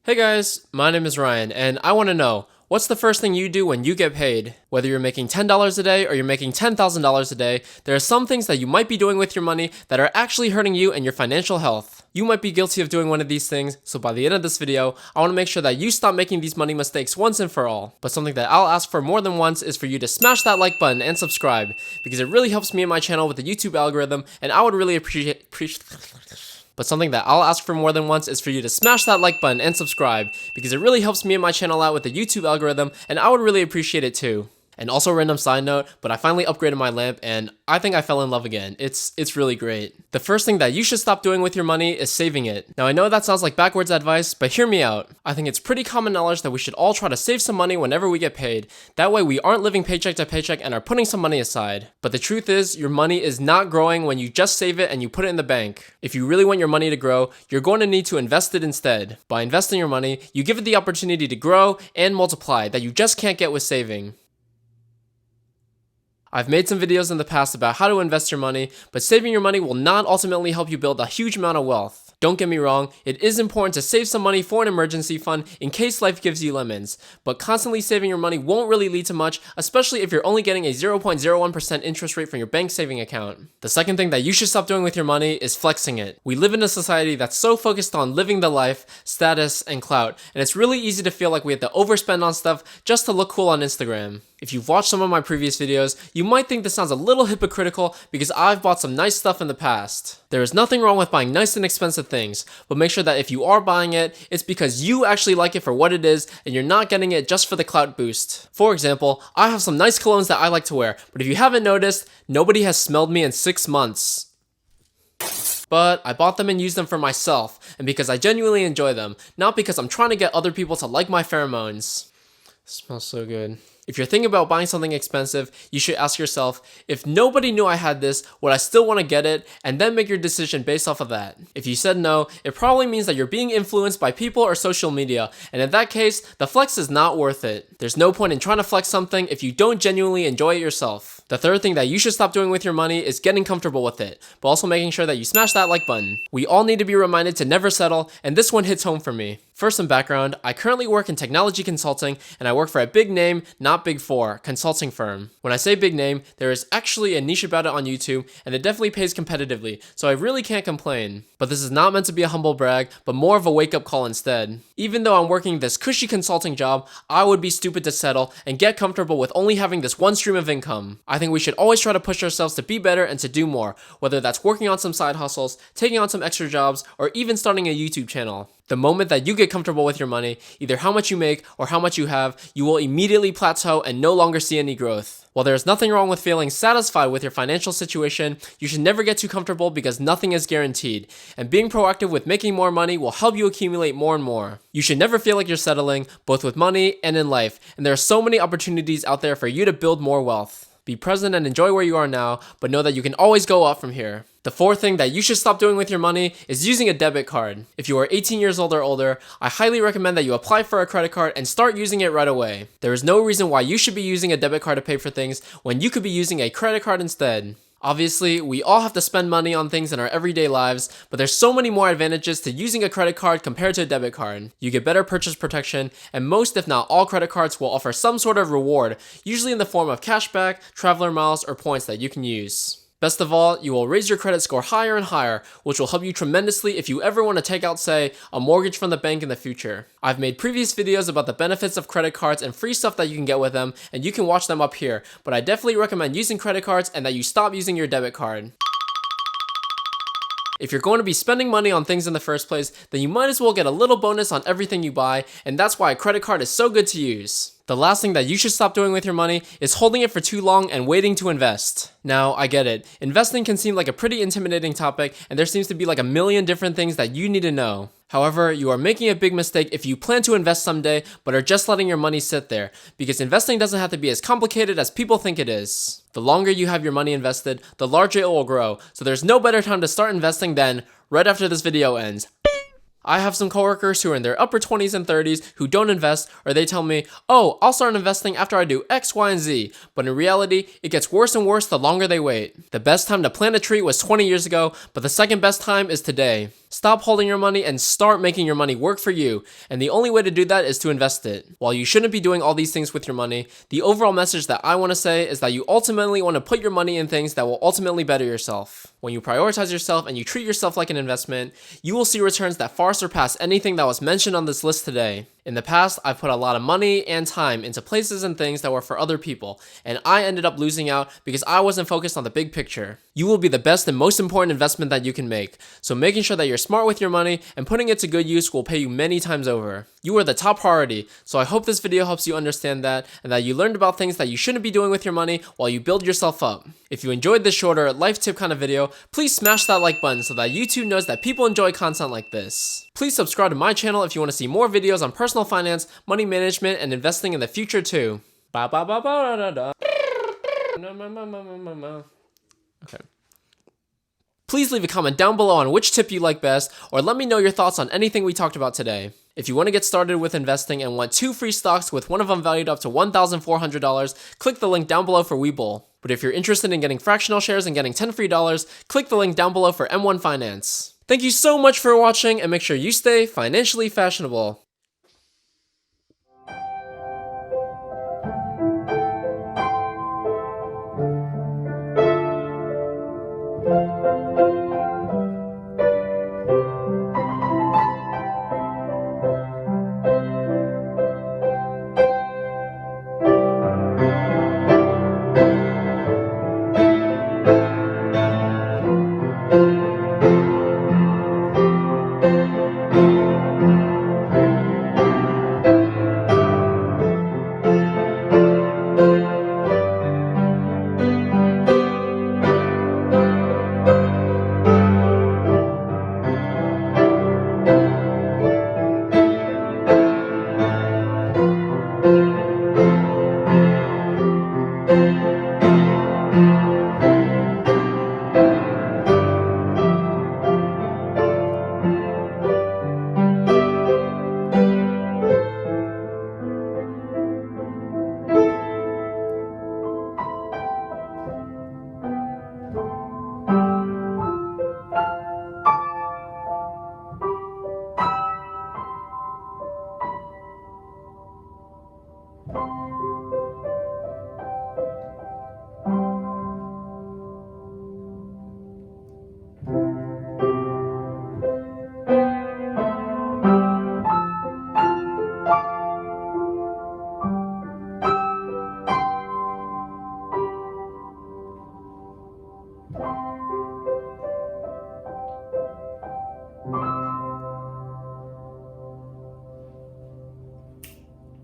Hey guys, my name is Ryan, and I want to know, what's the first thing you do when you get paid? Whether you're making $10 a day or you're making $10,000 a day, there are some things that you might be doing with your money that are actually hurting you and your financial health. You might be guilty of doing one of these things, so by the end of this video, I want to make sure that you stop making these money mistakes once and for all. But something that I'll ask for more than once is for you to smash that like button and subscribe, because it really helps me and my channel with the YouTube algorithm, and I would really appreciate But something that I'll ask for more than once is for you to smash that like button and subscribe, because it really helps me and my channel out with the YouTube algorithm, and I would really appreciate it too. And also, random side note, but I finally upgraded my lamp and I think I fell in love again. It's really great. The first thing that you should stop doing with your money is saving it. Now I know that sounds like backwards advice, but hear me out. I think it's pretty common knowledge that we should all try to save some money whenever we get paid. That way we aren't living paycheck to paycheck and are putting some money aside. But the truth is, your money is not growing when you just save it and you put it in the bank. If you really want your money to grow, you're going to need to invest it instead. By investing your money, you give it the opportunity to grow and multiply that you just can't get with saving. I've made some videos in the past about how to invest your money, but saving your money will not ultimately help you build a huge amount of wealth. Don't get me wrong, it is important to save some money for an emergency fund in case life gives you lemons, but constantly saving your money won't really lead to much, especially if you're only getting a 0.01% interest rate from your bank saving account. The second thing that you should stop doing with your money is flexing it. We live in a society that's so focused on living the life, status, and clout, and it's really easy to feel like we have to overspend on stuff just to look cool on Instagram. If you've watched some of my previous videos, you might think this sounds a little hypocritical because I've bought some nice stuff in the past. There is nothing wrong with buying nice and expensive things, but make sure that if you are buying it, it's because you actually like it for what it is and you're not getting it just for the clout boost. For example, I have some nice colognes that I like to wear, but if you haven't noticed, nobody has smelled me in 6 months. But I bought them and used them for myself, and because I genuinely enjoy them, not because I'm trying to get other people to like my pheromones. It smells so good. If you're thinking about buying something expensive, you should ask yourself, if nobody knew I had this, would I still want to get it? And then make your decision based off of that. If you said no, it probably means that you're being influenced by people or social media, and in that case, the flex is not worth it. There's no point in trying to flex something if you don't genuinely enjoy it yourself. The third thing that you should stop doing with your money is getting comfortable with it, but also making sure that you smash that like button. We all need to be reminded to never settle, and this one hits home for me. For some background, I currently work in technology consulting, and I work for a big name, not big four, consulting firm. When I say big name, there is actually a niche about it on YouTube, and it definitely pays competitively, so I really can't complain. But this is not meant to be a humble brag, but more of a wake-up call instead. Even though I'm working this cushy consulting job, I would be stupid to settle and get comfortable with only having this one stream of income. I think we should always try to push ourselves to be better and to do more, whether that's working on some side hustles, taking on some extra jobs, or even starting a YouTube channel. The moment that you get comfortable with your money, either how much you make or how much you have, you will immediately plateau and no longer see any growth. While there is nothing wrong with feeling satisfied with your financial situation, you should never get too comfortable because nothing is guaranteed, and being proactive with making more money will help you accumulate more and more. You should never feel like you're settling, both with money and in life, and there are so many opportunities out there for you to build more wealth. Be present and enjoy where you are now, but know that you can always go up from here. The fourth thing that you should stop doing with your money is using a debit card. If you are 18 years old or older, I highly recommend that you apply for a credit card and start using it right away. There is no reason why you should be using a debit card to pay for things when you could be using a credit card instead. Obviously, we all have to spend money on things in our everyday lives, but there's so many more advantages to using a credit card compared to a debit card. You get better purchase protection, and most if not all credit cards will offer some sort of reward, usually in the form of cashback, traveler miles, or points that you can use. Best of all, you will raise your credit score higher and higher, which will help you tremendously if you ever want to take out, say, a mortgage from the bank in the future. I've made previous videos about the benefits of credit cards and free stuff that you can get with them, and you can watch them up here, but I definitely recommend using credit cards and that you stop using your debit card. If you're going to be spending money on things in the first place, then you might as well get a little bonus on everything you buy, and that's why a credit card is so good to use. The last thing that you should stop doing with your money is holding it for too long and waiting to invest. Now, I get it. Investing can seem like a pretty intimidating topic, and there seems to be like a million different things that you need to know. However, you are making a big mistake if you plan to invest someday, but are just letting your money sit there, because investing doesn't have to be as complicated as people think it is. The longer you have your money invested, the larger it will grow, so there's no better time to start investing than right after this video ends. I have some coworkers who are in their upper 20s and 30s who don't invest, or they tell me, oh, I'll start investing after I do X, Y, and Z. But in reality, it gets worse and worse the longer they wait. The best time to plant a tree was 20 years ago, but the second best time is today. Stop holding your money and start making your money work for you. And the only way to do that is to invest it. While you shouldn't be doing all these things with your money, the overall message that I want to say is that you ultimately want to put your money in things that will ultimately better yourself. When you prioritize yourself and you treat yourself like an investment, you will see returns that far surpass anything that was mentioned on this list today. In the past, I've put a lot of money and time into places and things that were for other people, and I ended up losing out because I wasn't focused on the big picture. You will be the best and most important investment that you can make, so making sure that you're smart with your money and putting it to good use will pay you many times over. You are the top priority, so I hope this video helps you understand that and that you learned about things that you shouldn't be doing with your money while you build yourself up. If you enjoyed this shorter life tip kind of video, please smash that like button so that YouTube knows that people enjoy content like this. Please subscribe to my channel if you want to see more videos on personal finance, money management, and investing in the future too. Okay. Please leave a comment down below on which tip you like best, or let me know your thoughts on anything we talked about today. If you want to get started with investing and want 2 free stocks with one of them valued up to $1,400, click the link down below for Webull. But if you're interested in getting fractional shares and getting 10 free dollars, click the link down below for M1 Finance. Thank you so much for watching, and make sure you stay financially fashionable.